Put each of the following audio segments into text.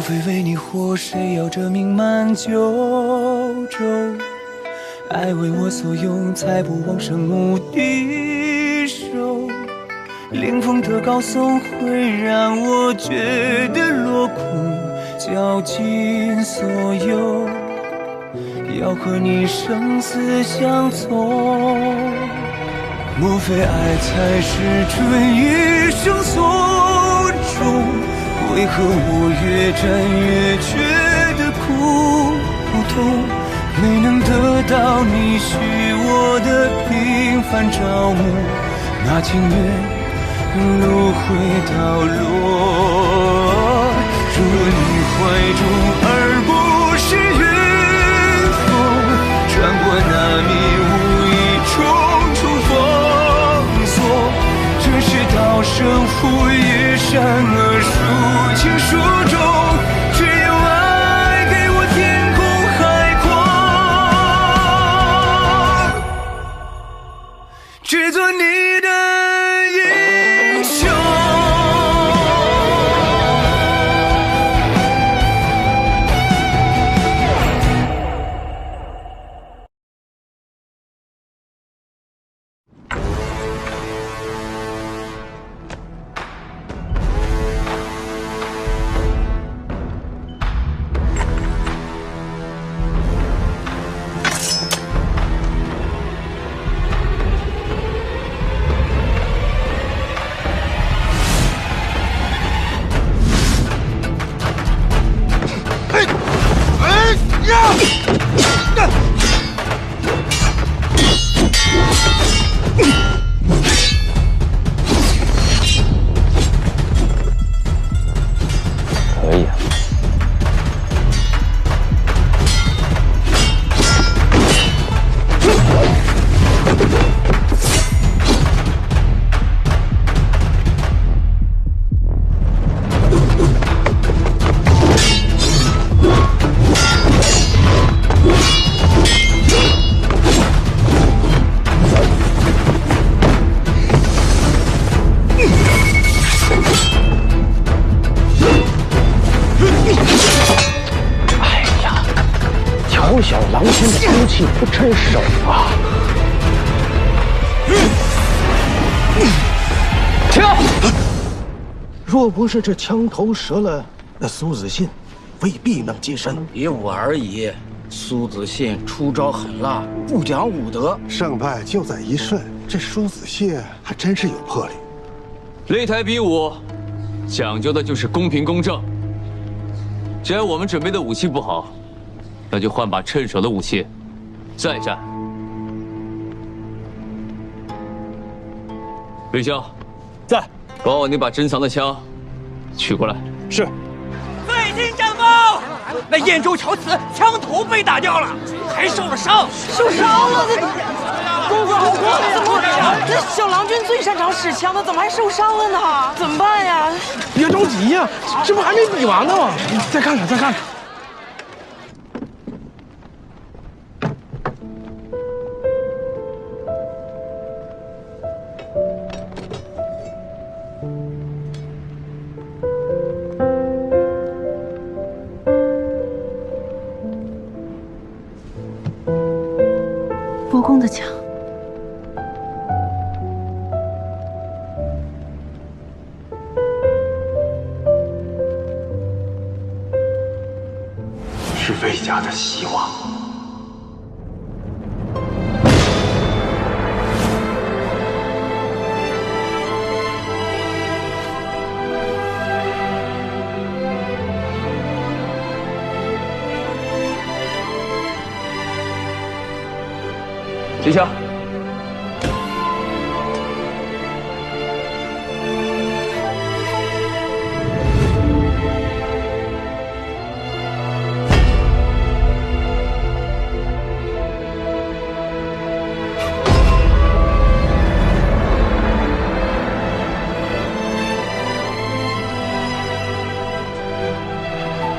非为你活，谁要这名满九州？爱为我所用，才不枉生无敌手。凌风的高颂会让我觉得落空，绞尽所有，要和你生死相从。莫非爱才是准一生所终？为何我越战越觉得苦痛？没能得到你许我的平凡朝暮，那情愿路回到落。若你怀中而不是云风，穿过那迷雾一重重封锁。这是道生父与善恶孰轻孰重，只有爱给我天空海阔，只做你的英雄。可以啊。小小狼群的兵器不趁手啊！停！若不是这枪头折了，那苏子信未必能接身。比武而已，苏子信出招狠辣，不讲武德，胜败就在一瞬。这苏子信还真是有魄力。擂台比武，讲究的就是公平公正。既然我们准备的武器不好，那就换把趁手的武器，再战。吕兄，在，帮我那把珍藏的枪取过来。是。最近战报，那燕州乔子枪头被打掉了，还受了伤。受伤了？公子好过呀！怎么这小郎君最擅长使枪的，怎么还受伤了呢？怎么办呀？别着急呀，这不还没比完呢吗？再看看，再看看。伯公的枪。是魏家的希望。举枪。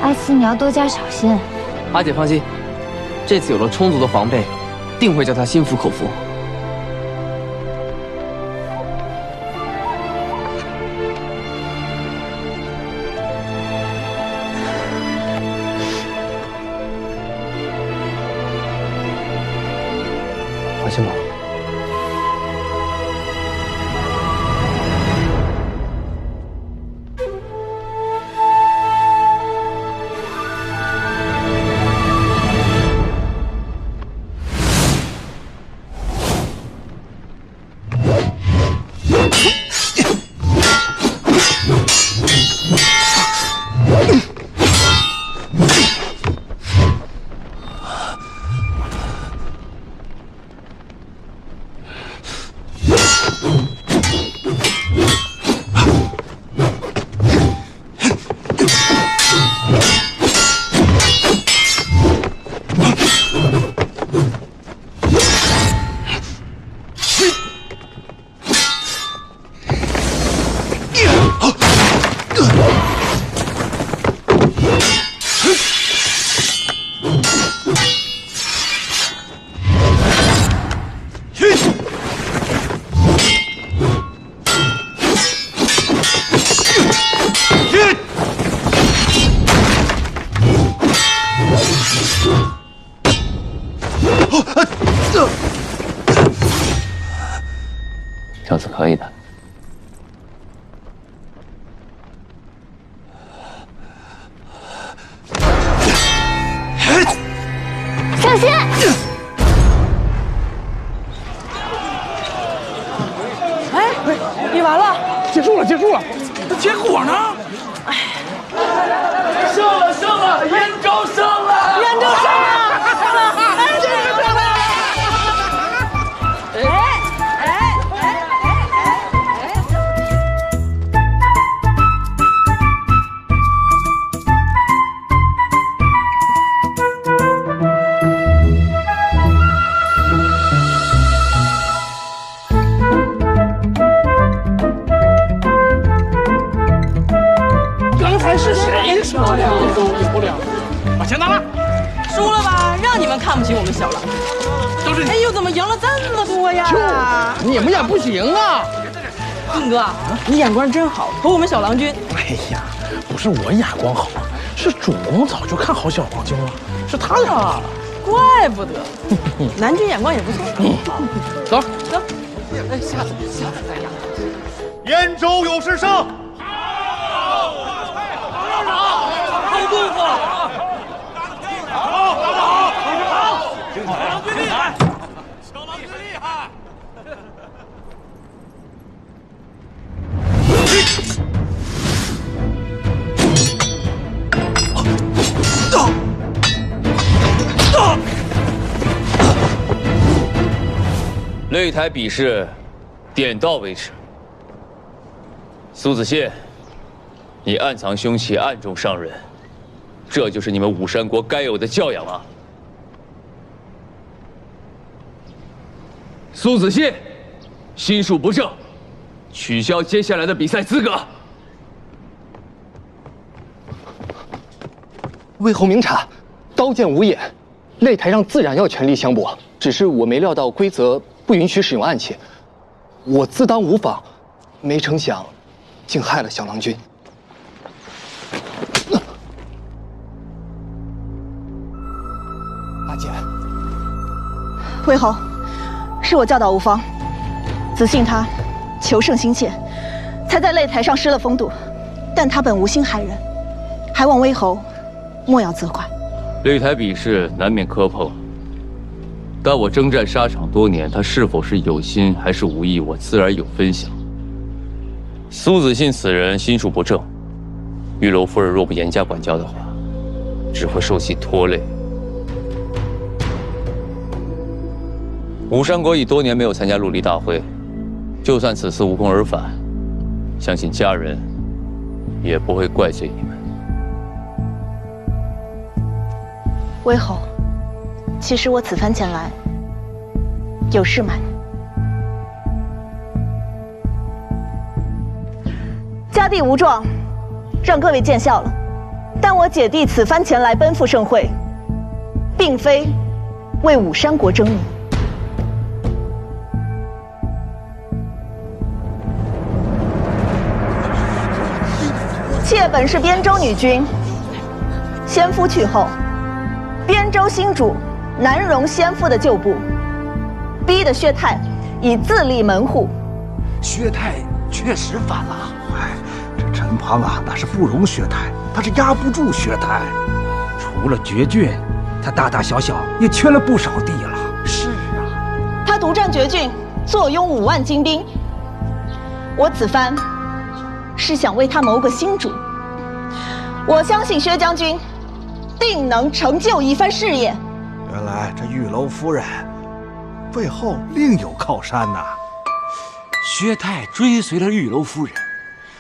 阿西，你要多加小心。阿姐放心，这次有了充足的防备，定会叫他心服口服。心吗？小子可以的。小心！哎，比完了，结束了，结束了。那结果呢？胜了，胜了，燕州胜了！燕州胜了！刚才是谁说的？赢不了，把钱拿来。输了吧，让你们看不起我们小狼。都是你。哎呦，怎么赢了这么多呀？你们也不行啊！俊哥，你眼光真好，投我们小郎君。哎呀，不是我眼光好，是主公早就看好小郎君了，是他呀。怪不得，南军眼光也不错。走走，哎，下次再压。燕州有事胜。好功夫！好！小郎君厉害！小郎君厉害！擂台比试，点到为止。苏子燮，你暗藏凶器，暗中伤人，这就是你们武山国该有的教养吗？苏子燮，心术不正，取消接下来的比赛资格。魏侯明察，刀剑无眼，擂台上自然要全力相搏。只是我没料到规则不允许使用暗器，我自当无妨，没成想，竟害了小郎君。阿姐，魏侯，是我教导无方，子信他求胜心切，才在擂台上失了风度，但他本无心害人，还望魏侯莫要责怪。擂台比试难免磕碰，但我征战沙场多年，他是否是有心还是无意，我自然有分晓。苏子信此人心术不正，玉楼夫人若不严加管教的话，只会受其拖累。武山国已多年没有参加陆离大会，就算此次无功而返，相信家人也不会怪罪你们。魏侯，其实我此番前来，有事瞒你。家弟无状，让各位见笑了。但我姐弟此番前来奔赴盛会，并非为武山国争名。妾本是边州女君，先夫去后，边州新主南荣先父的旧部，逼得薛泰已自立门户。薛泰确实反了。哎，这陈庞啊，那是不容薛泰，他是压不住薛泰。除了绝郡，他大大小小也缺了不少地了。是啊，他独占绝郡，坐拥5万精兵。我此番是想为他谋个新主。我相信薛将军定能成就一番事业。原来这玉楼夫人背后另有靠山呐。薛泰追随了玉楼夫人，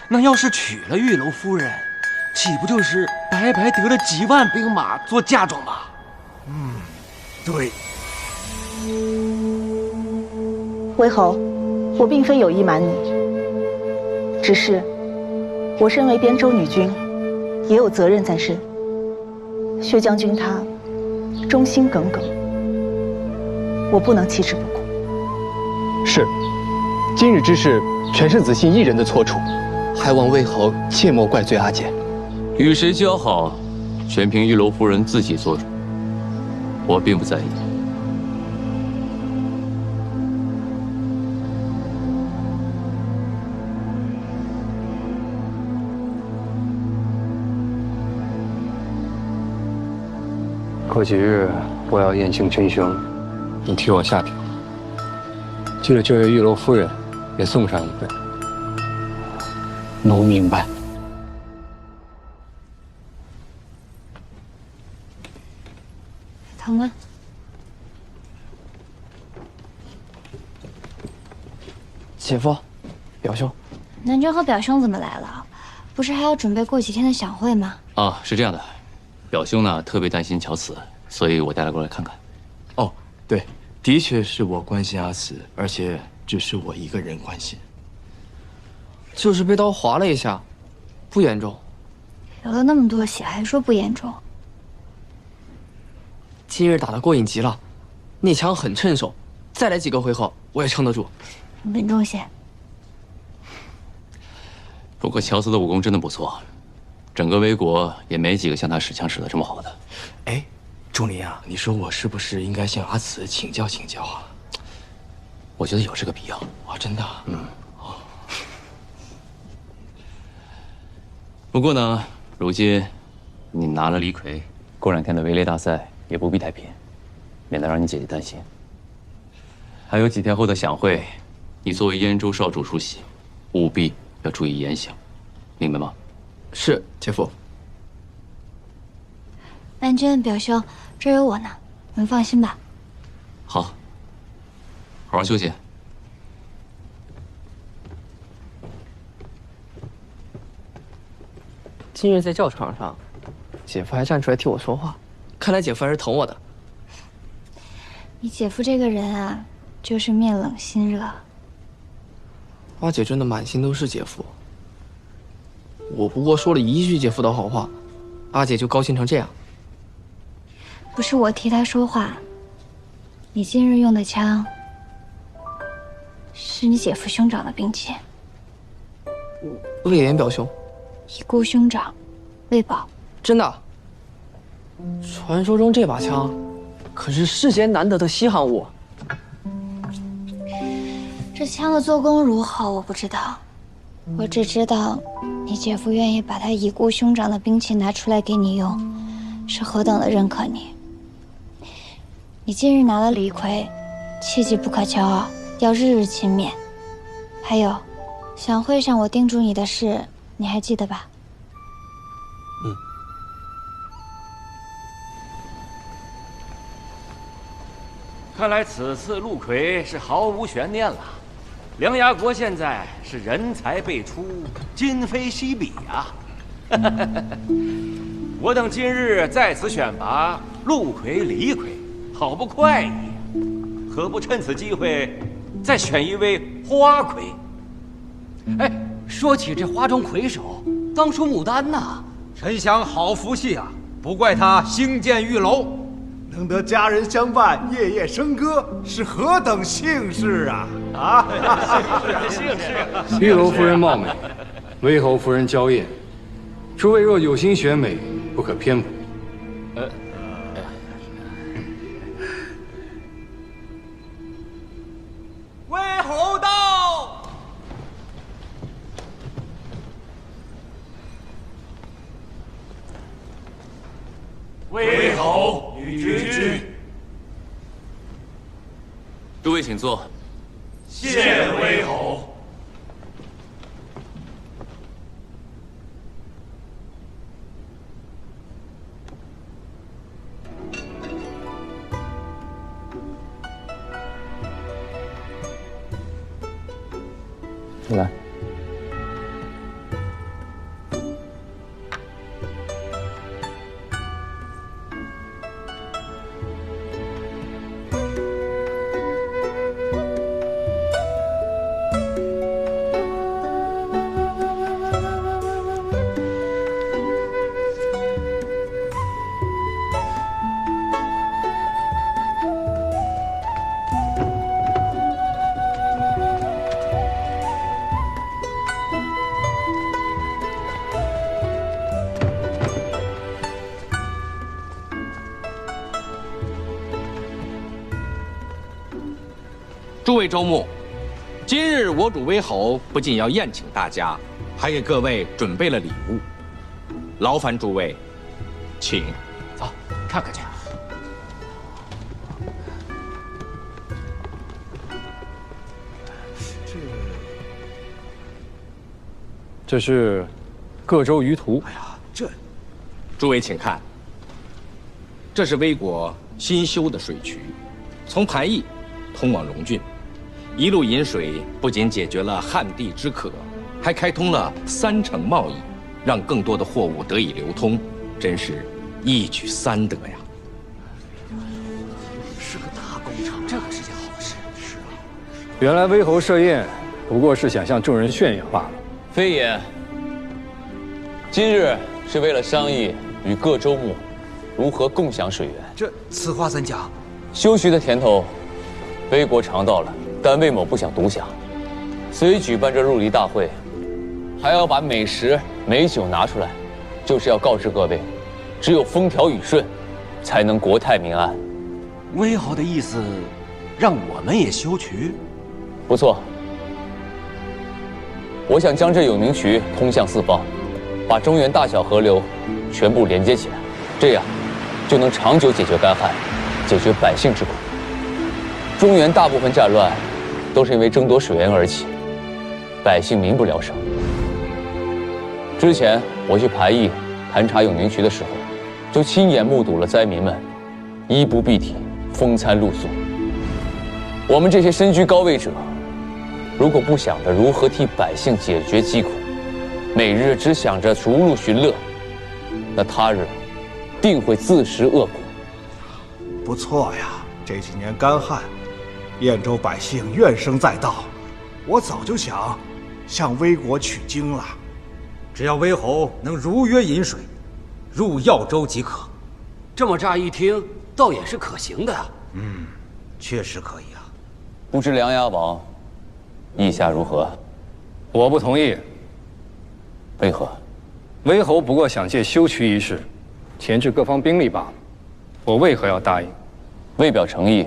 那要是娶了玉楼夫人，岂不就是白白得了几万兵马做嫁妆吗？对。魏侯，我并非有意瞒你，只是我身为边州女君，也有责任在身。薛将军他忠心耿耿，我不能弃之不顾。是，今日之事全是子信一人的错处，还望魏侯切莫怪罪阿姐。与谁交好，全凭玉楼夫人自己做主，我并不在意。过几日我要宴请群雄，你替我下旨，记得就为玉楼夫人也送上一份。奴明白。疼吗？姐夫，表兄，南君和表兄怎么来了？不是还要准备过几天的享会吗？啊，是这样的，表兄呢特别担心乔慈，所以我带他过来看看。哦，对，的确是我关心阿慈，而且只是我一个人关心。就是被刀划了一下，不严重。流了那么多血，还说不严重？今日打得过瘾极了，那枪很趁手，再来几个回合我也撑得住。稳重些。不过乔斯的武功真的不错，整个魏国也没几个像他使枪使得这么好的。哎，钟离啊，你说我是不是应该向阿慈请教请教啊？我觉得有这个必要。啊，真的？不过呢，如今你拿了李逵，过2天的围猎大赛也不必太拼，免得让你姐姐担心。还有几天后的享会，你作为燕州少主出席，务必要注意言行，明白吗？是，姐夫。南君，表兄，这有我呢，你们放心吧。好，好好休息。今日在教场上，姐夫还站出来替我说话，看来姐夫还是疼我的。你姐夫这个人啊，就是面冷心热。阿姐真的满心都是姐夫，我不过说了一句姐夫的好话，阿姐就高兴成这样。不是我替他说话，你今日用的枪，是你姐夫兄长的兵器。魏延表兄，已故兄长，魏宝。真的？传说中这把枪，可是世间难得的稀罕物。这枪的做工如何，我不知道，我只知道，你姐夫愿意把他已故兄长的兵器拿出来给你用，是何等的认可你。你今日拿了李逵，切记不可骄傲，要日日勤勉。还有，享会上我叮嘱你的事，你还记得吧？看来此次陆逵是毫无悬念了。梁牙国现在是人才辈出，今非昔比啊！我等今日在此选拔陆逵、李逵，好不快意，何不趁此机会再选一位花魁？哎，说起这花中魁首，当属牡丹呐。丞相好福气啊！不怪他兴建玉楼，能得佳人相伴，夜夜笙歌，是何等幸事啊！啊，幸事！玉楼夫人貌美，魏侯夫人娇艳，诸位若有心选美，不可偏颇。请坐。谢威侯。来。诸位州牧，今日我主威侯不仅要宴请大家，还给各位准备了礼物，劳烦诸位，请走看看去。这是各州舆图。哎呀，诸位请看，这是魏国新修的水渠，从盘邑通往荣郡。一路引水，不仅解决了旱地之渴，还开通了3城贸易，让更多的货物得以流通，真是一举3得呀！是个大工程，这可是件好事。是啊，原来威侯设宴不过是想向众人炫耀罢了。非也，今日是为了商议与各州牧如何共享水源。此话怎讲？修渠的甜头，魏国尝到了。但魏某不想独享，所以举办这入离大会，还要把美食美酒拿出来，就是要告知各位，只有风调雨顺，才能国泰民安。威侯的意思，让我们也修渠？不错，我想将这永宁渠通向4方，把中原大小河流全部连接起来，这样就能长久解决干旱，解决百姓之苦。中原大部分战乱都是因为争夺水源而起，百姓民不聊生。之前我去盘邑勘察永宁渠的时候，就亲眼目睹了灾民们衣不蔽体、风餐露宿。我们这些身居高位者，如果不想着如何替百姓解决疾苦，每日只想着逐鹿寻乐，那他日定会自食恶果。不错呀，这几年干旱，燕州百姓怨声载道，我早就想向威国取经了。只要威侯能如约饮水，入耀州即可。这么乍一听，倒也是可行的。确实可以啊。不知梁牙王意下如何？我不同意。为何？威侯不过想借修渠一事，钳制各方兵力罢了。我为何要答应？为表诚意，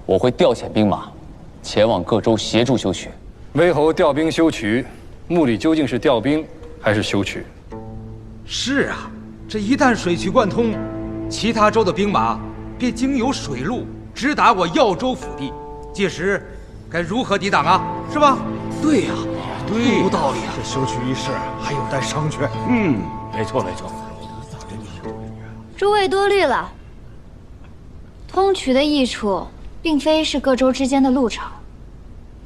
我会调遣兵马，前往各州协助修渠。威侯调兵修渠，目的究竟是调兵还是修渠？是啊，这一旦水渠贯通，其他州的兵马便经由水路直达我耀州腹地，届时该如何抵挡啊？是吧？对呀，对，有道理啊。这修渠一事还有待商榷。没错没错。诸位多虑了。通渠的益处，并非是各州之间的路程，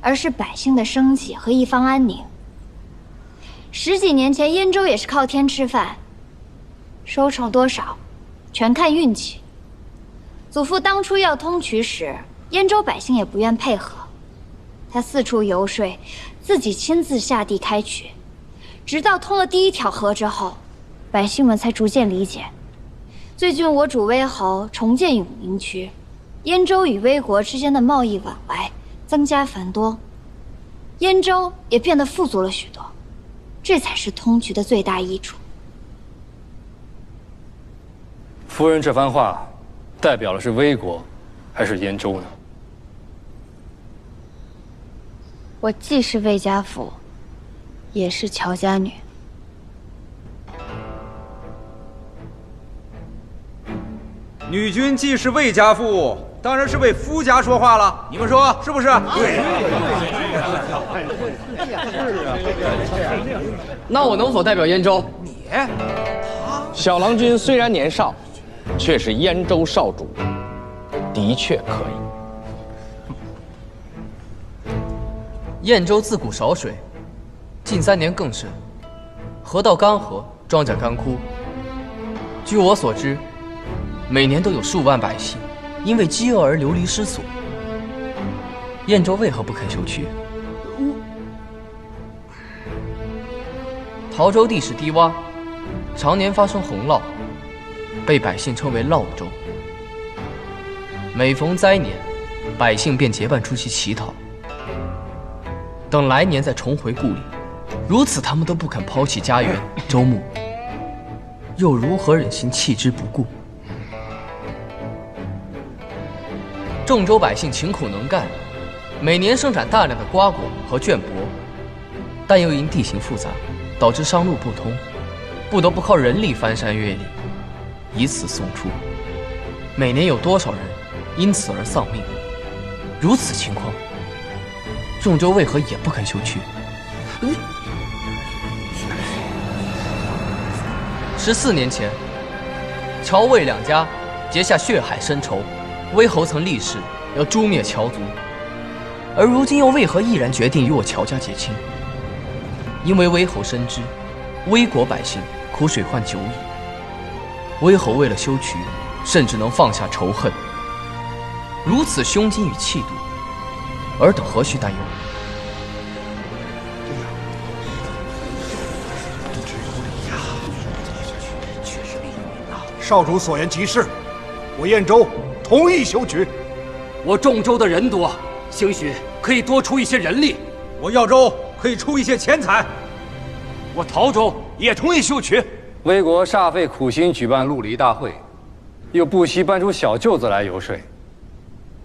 而是百姓的生计和一方安宁。10几年前，燕州也是靠天吃饭，收成多少，全看运气。祖父当初要通渠时，燕州百姓也不愿配合，他四处游说，自己亲自下地开渠，直到通了第1条河之后，百姓们才逐渐理解。最近我主威侯重建永宁渠，燕州与威国之间的贸易往来增加繁多，燕州也变得富足了许多，这才是通渠的最大益处。夫人这番话，代表的是威国，还是燕州呢？我既是魏家妇，也是乔家女。女君既是魏家妇，当然是为夫家说话了。你们说是不是？对。那我能否代表燕州？你，小郎君虽然年少，却是燕州少主，的确可以。燕州自古少水，近3年更甚，河道干涸，庄稼干枯。据我所知，每年都有数万百姓因为饥饿而流离失所。燕州为何不肯修渠？陶州地势低洼，常年发生洪涝，被百姓称为涝州。每逢灾年，百姓便结伴出去乞讨，等来年再重回故里。如此，他们都不肯抛弃家园、周牧，又如何忍心弃之不顾？众州百姓勤苦能干，每年生产大量的瓜果和绢帛，但又因地形复杂，导致商路不通，不得不靠人力翻山越岭，以此送出。每年有多少人因此而丧命？如此情况，众州为何也不肯修渠？14年前，乔魏两家结下血海深仇，威侯曾立誓要诛灭乔族，而如今又为何毅然决定与我乔家结亲？因为威侯深知魏国百姓苦水患久矣，威侯为了修渠，甚至能放下仇恨。如此胸襟与气度，尔等何须担忧？少主所言极是，我燕州同意修渠。我众州的人多，兴许可以多出一些人力。我耀州可以出一些钱财。我陶州也同意修渠。魏国煞费苦心举办陆离大会，又不惜搬出小舅子来游说，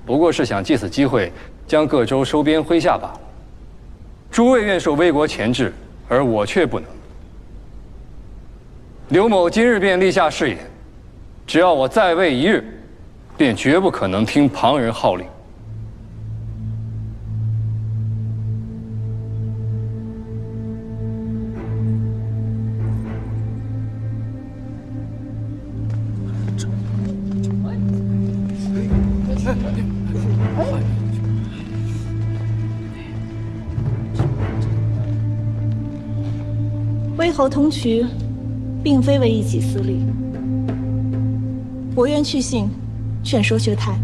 不过是想借此机会将各州收编麾下罢了。诸位愿受魏国钳制，而我却不能。刘某今日便立下誓言，只要我在位1日，便绝不可能听旁人号令。威侯通渠，并非为一己私利。我愿去信，劝说薛泰，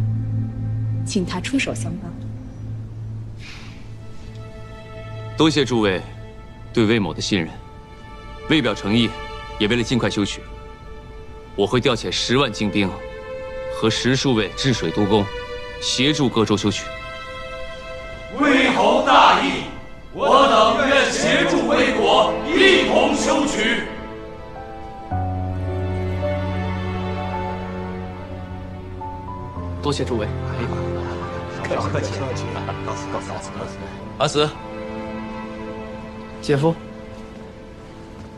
请他出手相帮。多谢诸位对魏某的信任，为表诚意，也为了尽快修渠，我会调遣10万精兵和10数位治水督工，协助各州修渠。魏侯大义，我等愿协助魏国，一同修渠。多谢诸位。客气。告辞。阿慈，姐夫，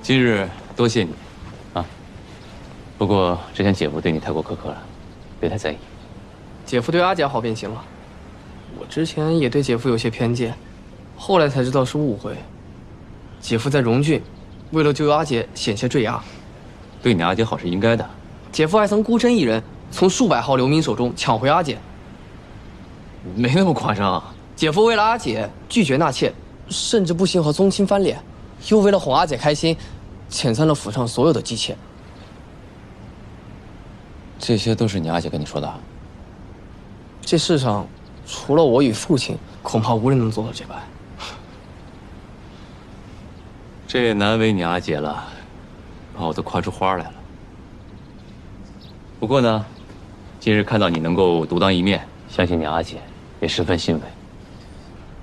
今日多谢你，啊。不过之前姐夫对你太过苛刻了，别太在意。姐夫对阿姐好便行了。我之前也对姐夫有些偏见，后来才知道是误会。姐夫在荣郡，为了救阿姐险些坠崖，对你阿姐好是应该的。姐夫还曾孤身一人从数百号流民手中抢回阿姐，没那么夸张。姐夫为了阿姐拒绝纳妾，甚至不惜和宗亲翻脸，又为了哄阿姐开心，遣散了府上所有的姬妾。这些都是你阿姐跟你说的？这世上，除了我与父亲，恐怕无人能做到这般。这也难为你阿姐了，把我都夸出花来了。不过呢，今日看到你能够独当一面，相信你阿姐也十分欣慰。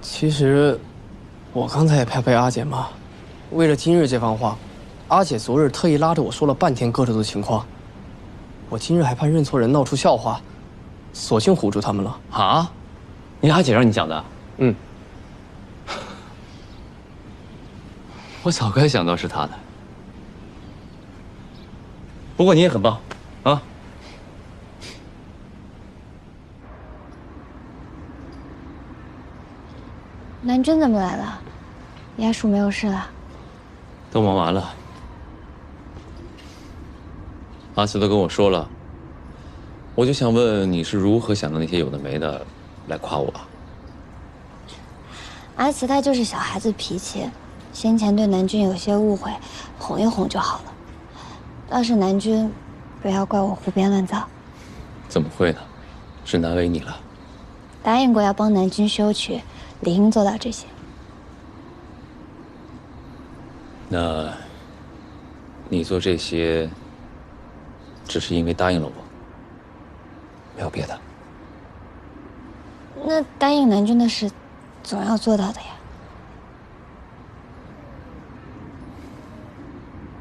其实，我刚才也怕被阿姐骂。为了今日这番话，阿姐昨日特意拉着我说了半天各州的情况。我今日还怕认错人闹出笑话，索性唬住他们了。啊？你阿姐让你讲的？嗯。我早该想到是她的。不过你也很棒，啊！南君怎么来了？衙署没有事了？都忙完了。阿慈都跟我说了，我就想问你是如何想到那些有的没的来夸我？阿慈她就是小孩子脾气，先前对南君有些误会，哄一哄就好了。倒是南君，不要怪我胡编乱造。怎么会呢？是难为你了。答应过要帮南君修曲，理应做到这些。那，你做这些，只是因为答应了我，没有别的。那答应南君的事，总要做到的呀。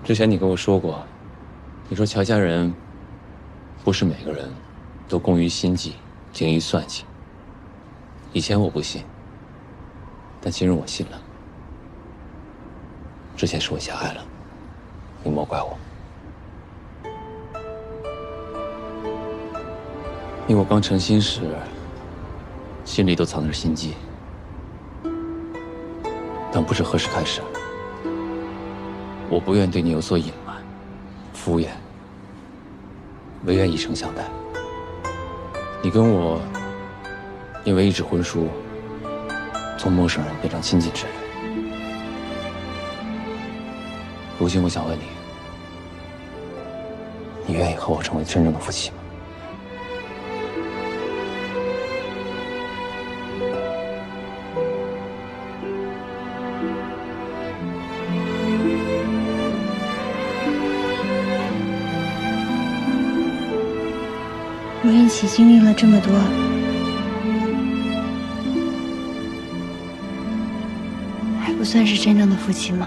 之前你跟我说过，你说乔家人不是每个人都工于心计、精于算计。以前我不信，但今日我信了。之前是我狭隘了，你莫怪我。因为我刚成亲时，心里都藏着心计，但不知何时开始，我不愿对你有所隐瞒、敷衍，唯愿以诚相待。你跟我因为一纸婚书，从陌生人变成亲近之人。如今我想问你，你愿意和我成为真正的夫妻吗？我们一起经历了这么多，还不算是真正的夫妻吗？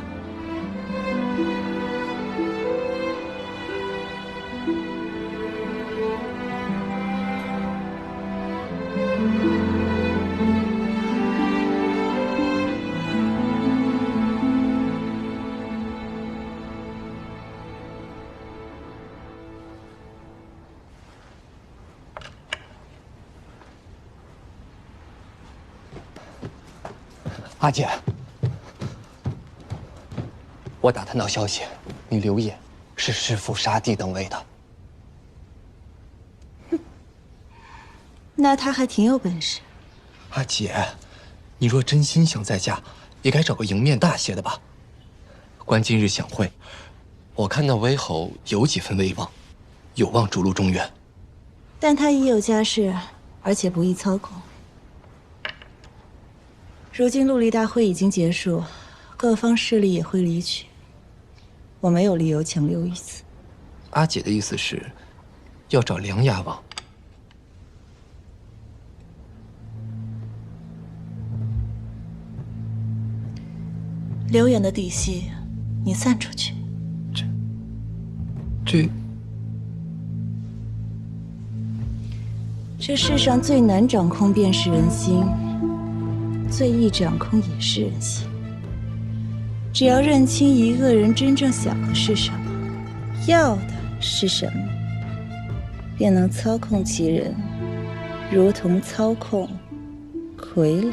阿姐，我打探到消息，你刘烨是弑父杀弟等位的。那他还挺有本事。阿姐，你若真心想再嫁，也该找个赢面大些的吧。观今日享会，我看那威侯有几分威望，有望逐鹿中原。但他已有家室，而且不易操控。如今陆离大会已经结束，各方势力也会离去，我没有理由强留于此。阿姐的意思是，要找梁牙王。刘远的底细，你散出去。这世上最难掌控便是人心。最易掌控也是人心。只要认清一个人真正想的是什么，要的是什么，便能操控其人，如同操控傀儡。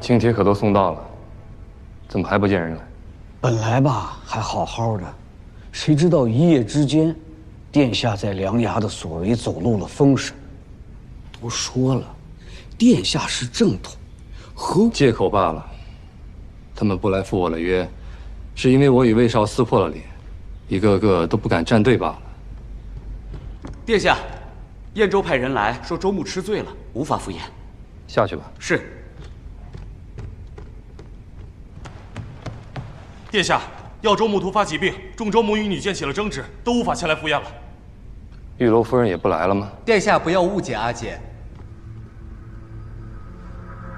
请帖可都送到了，怎么还不见人来？本来吧还好好的，谁知道一夜之间，殿下在梁衙的所为走漏了风声。都说了，殿下是正统，借口罢了。他们不来赴我的约，是因为我与魏少撕破了脸，一个个都不敢站队罢了。殿下，燕州派人来说周牧吃醉了，无法赴宴。下去吧。是。殿下，耀州牧突发疾病，众州牧与女见起了争执，都无法前来赴宴了。玉楼夫人也不来了吗？殿下不要误解阿姐，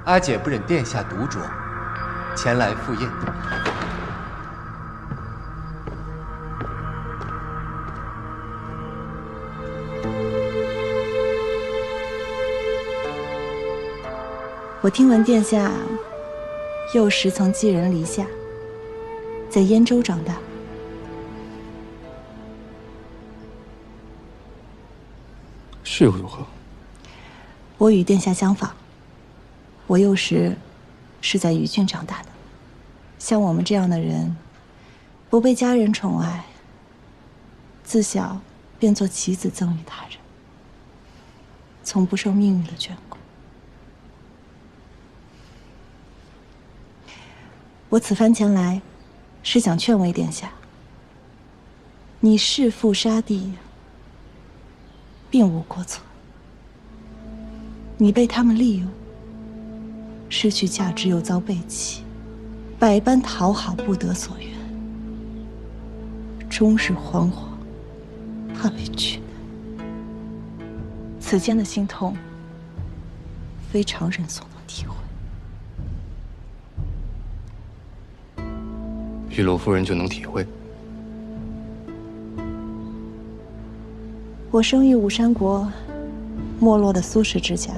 阿姐不忍殿下独酌，前来赴宴。我听闻殿下幼时曾寄人篱下，在燕州长大。是又如何？我与殿下相仿，我幼时是在余郡长大的。像我们这样的人，不被家人宠爱，自小便做棋子赠与他人，从不受命运的眷顾。我此番前来，是想劝慰殿下，你弑父杀弟，并无过错。你被他们利用，失去价值又遭背弃，百般讨好不得所愿，终日惶惶，怕被取代。此间的心痛，非常人所能体会。玉楼夫人就能体会？我生于武山国没落的苏氏之家，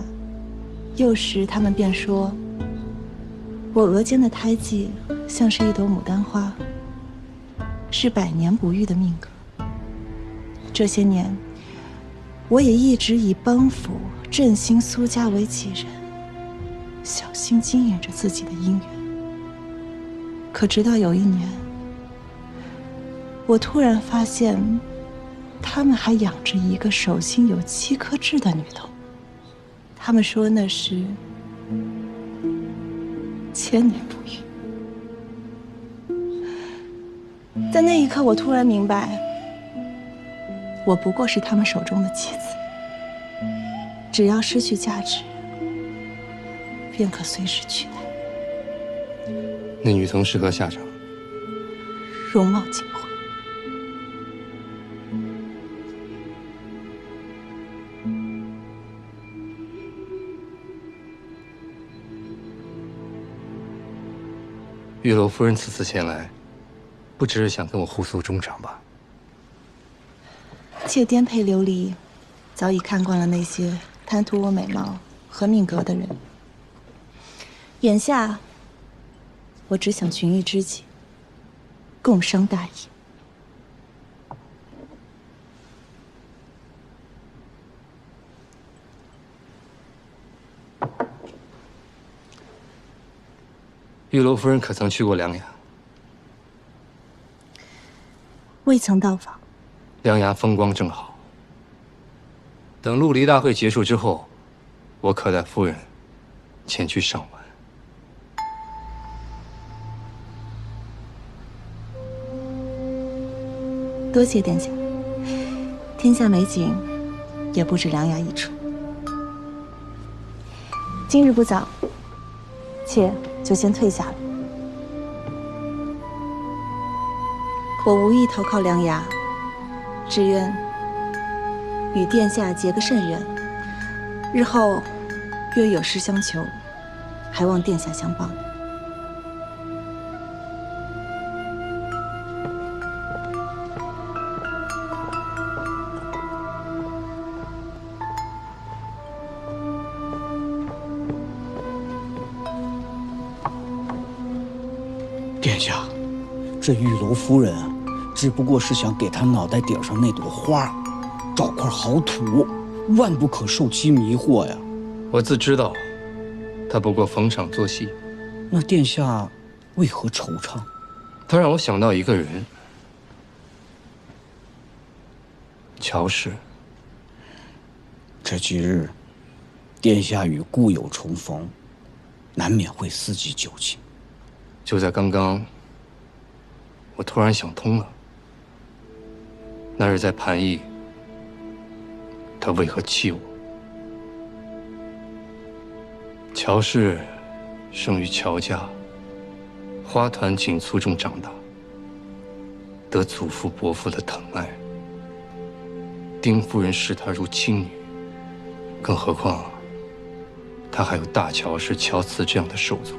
幼时他们便说，我额间的胎记像是一朵牡丹花，是百年不遇的命格。这些年，我也一直以帮扶振兴苏家为己任，小心经营着自己的姻缘。可直到有一年，我突然发现，他们还养着一个手心有7颗痣的女童。他们说那是千年不遇。在那一刻，我突然明白，我不过是他们手中的棋子，只要失去价值，便可随时取代。那女童是何下场？容貌尽毁。玉楼夫人此次前来，不只是想跟我互诉衷肠吧？妾颠沛流离，早已看惯了那些贪图我美貌和命格的人。眼下，我只想寻一知己，共商大义。玉楼夫人可曾去过梁衙？未曾到访。梁衙风光正好。等陆离大会结束之后，我可带夫人前去赏玩。多谢殿下。天下美景，也不止梁衙一处。今日不早，妾就先退下了。我无意投靠梁衙，只愿与殿下结个甚缘，日后若有事相求，还望殿下相帮。殿下，这玉楼夫人啊，只不过是想给她脑袋顶上那朵花找块好土，万不可受其迷惑呀。我自知道，她不过逢场作戏。那殿下为何惆怅？她让我想到一个人，乔氏。这几日，殿下与故友重逢，难免会思及旧情。就在刚刚，我突然想通了。那日在盘驿，他为何弃我？乔氏生于乔家，花团锦簇中长大，得祖父伯父的疼爱。丁夫人视她如亲女，更何况她还有大乔氏、乔慈这样的手足。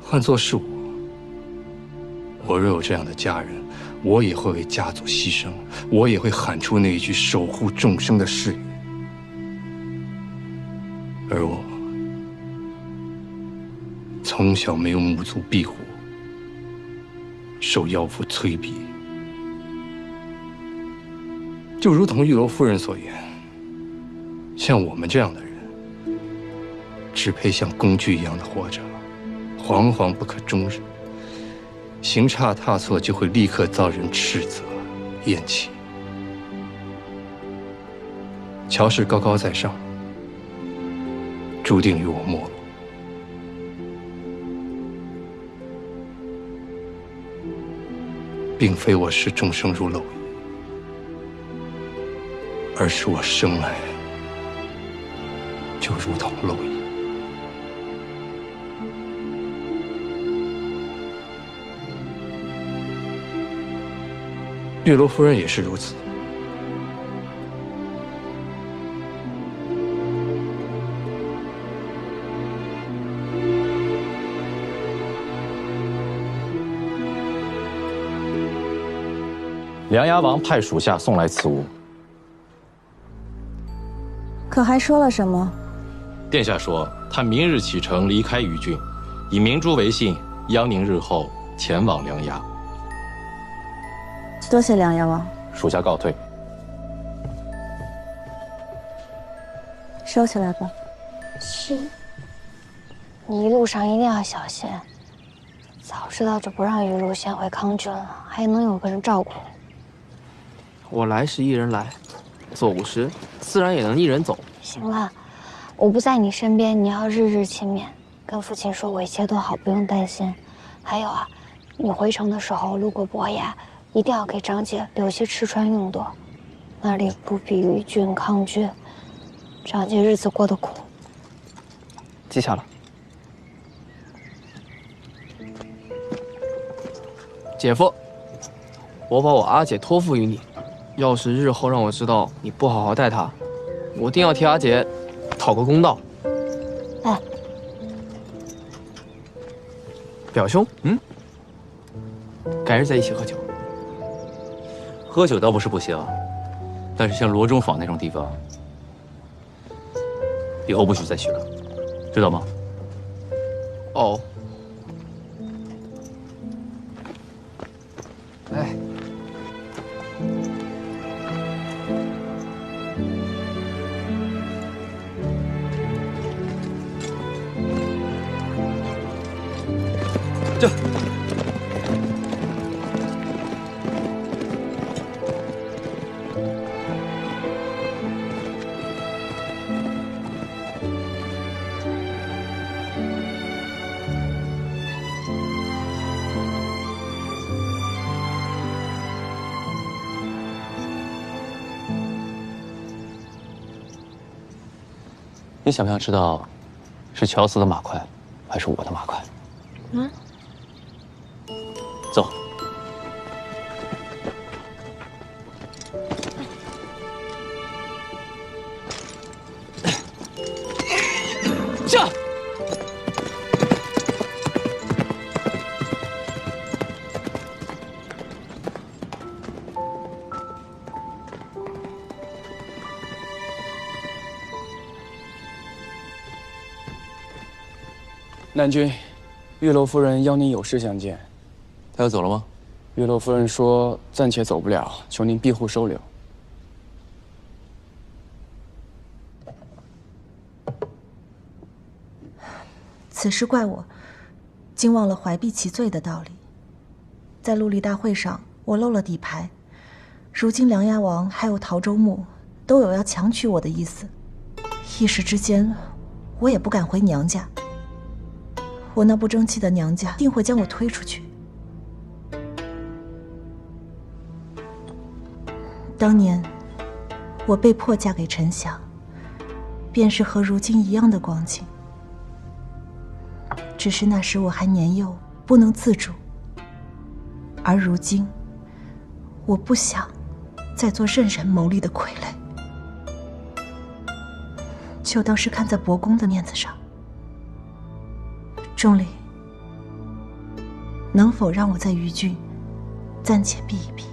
换作是我若有这样的家人，我也会为家族牺牲，我也会喊出那一句守护众生的誓语。而我从小没有母族庇护，受妖妇催逼，就如同玉楼夫人所言，像我们这样的人，只配像工具一样的活着，惶惶不可终日。行差踏错，就会立刻遭人斥责、厌弃。乔氏高高在上，注定与我没落。并非我视众生如蝼蚁，而是我生来就如同蝼蚁。玉楼夫人也是如此。梁牙王派属下送来此物。可还说了什么？殿下说，他明日启程离开于郡，以明珠为信，央您日后前往梁牙。多谢梁牙王，属下告退。收起来吧。是。你一路上一定要小心。早知道就不让玉露先回康郡了，还能有个人照顾你。我来时一人来，走时自然也能一人走。行了，我不在你身边，你要日日勤勉，跟父亲说我一切都好，不用担心。还有啊，你回城的时候路过博雅，一定要给长姐留些吃穿用度，那里不比于郡、康郡，长姐日子过得苦。记下了。姐夫，我把我阿姐托付于你。要是日后让我知道你不好好待她，我定要替阿姐讨个公道。哎，表兄，改日在一起喝酒。喝酒倒不是不行，但是像罗中坊那种地方，以后不许再去了，知道吗？哦。哎。这。你想不想知道，是乔斯的马快，还是我的马快？嗯。走。下。南君，玉楼夫人邀您有事相见。她要走了吗？玉楼夫人说暂且走不了，求您庇护收留。此事怪我，竟忘了怀璧其罪的道理。在陆离大会上，我漏了底牌。如今梁牙王还有陶州牧都有要强娶我的意思，一时之间，我也不敢回娘家。我那不争气的娘家定会将我推出去。当年，我被迫嫁给陈翔，便是和如今一样的光景。只是那时我还年幼，不能自主。而如今，我不想再做任人谋利的傀儡，就当是看在伯公的面子上。钟离，能否让我在于郡暂且避一避？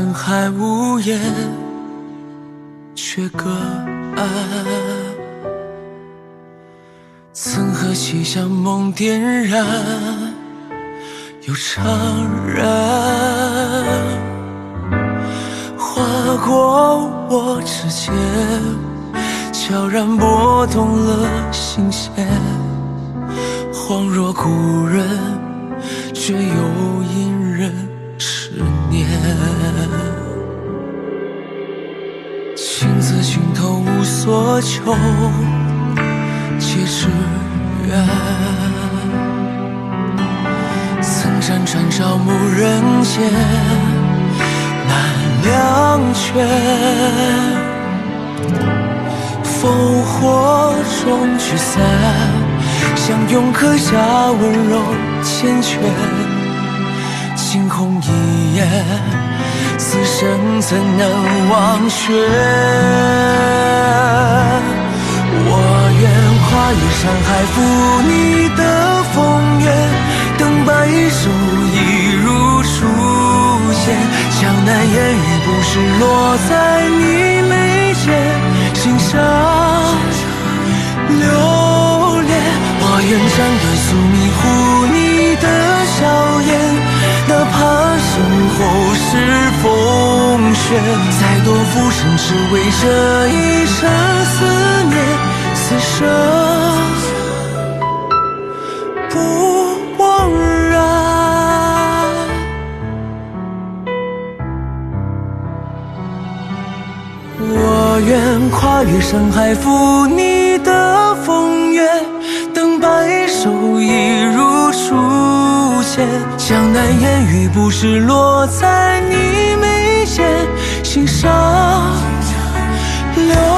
人海无言，却隔岸。曾和西厢梦点燃，又怅然，划过我指尖，悄然拨动了心弦。恍若故人，却又隐忍10年。情字尽头无所求，皆是缘。曾辗转朝暮人间，难两全。烽火中聚散，相拥刻下温柔缱绻。惊鸿一眼，此生怎能忘却？我愿跨越山海，赴你的风月，等白首一如初见。江南烟雨不是落在你眉间，心上留恋。我愿斩断宿命，护你的笑颜。哪怕身后是风雪，再多浮生只为这一生思念，此生不枉然。我愿跨越山海，赴你的风月，等白首一如初见。江南烟雨不是落在你眉间，心上留